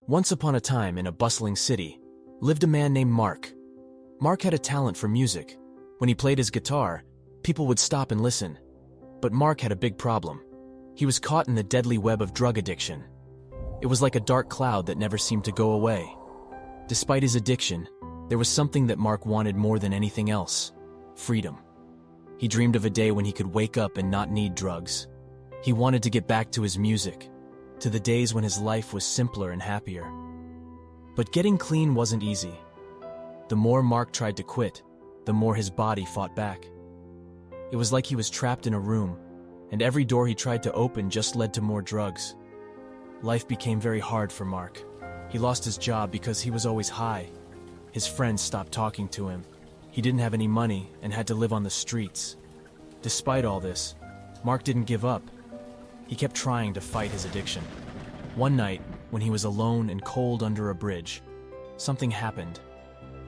Once upon a time, in a bustling city, lived a man named Mark. Mark had a talent for music. When he played his guitar, people would stop and listen. But Mark had a big problem. He was caught in the deadly web of drug addiction. It was like a dark cloud that never seemed to go away. Despite his addiction, there was something that Mark wanted more than anything else: freedom. He dreamed of a day when he could wake up and not need drugs. He wanted to get back to his music, to the days when his life was simpler and happier. But getting clean wasn't easy. The more Mark tried to quit, the more his body fought back. It was like he was trapped in a room, and every door he tried to open just led to more drugs. Life became very hard for Mark. He lost his job because he was always high. His friends stopped talking to him. He didn't have any money and had to live on the streets. Despite all this, Mark didn't give up. He kept trying to fight his addiction. One night, when he was alone and cold under a bridge, something happened.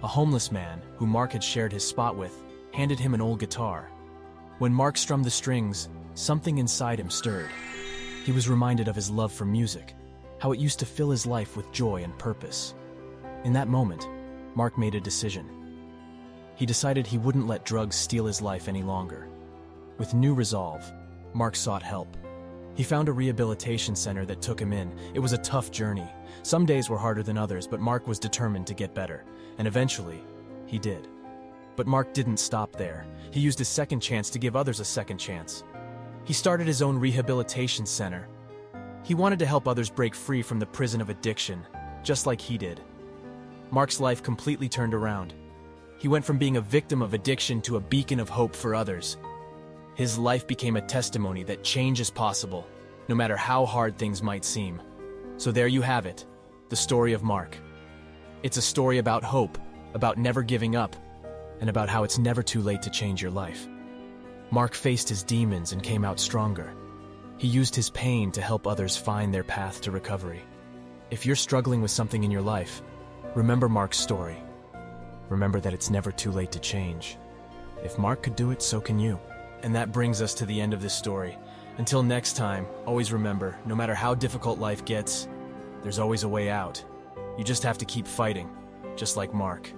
A homeless man, who Mark had shared his spot with, handed him an old guitar. When Mark strummed the strings, something inside him stirred. He was reminded of his love for music, how it used to fill his life with joy and purpose. In that moment, Mark made a decision. He decided he wouldn't let drugs steal his life any longer. With new resolve, Mark sought help. He found a rehabilitation center that took him in. It was a tough journey. Some days were harder than others, but Mark was determined to get better. And eventually, he did. But Mark didn't stop there. He used his second chance to give others a second chance. He started his own rehabilitation center. He wanted to help others break free from the prison of addiction, just like he did. Mark's life completely turned around. He went from being a victim of addiction to a beacon of hope for others. His life became a testimony that change is possible, no matter how hard things might seem. So there you have it, the story of Mark. It's a story about hope, about never giving up, and about how it's never too late to change your life. Mark faced his demons and came out stronger. He used his pain to help others find their path to recovery. If you're struggling with something in your life, remember Mark's story. Remember that it's never too late to change. If Mark could do it, so can you. And that brings us to the end of this story. Until next time, always remember, no matter how difficult life gets, there's always a way out. You just have to keep fighting, just like Mark.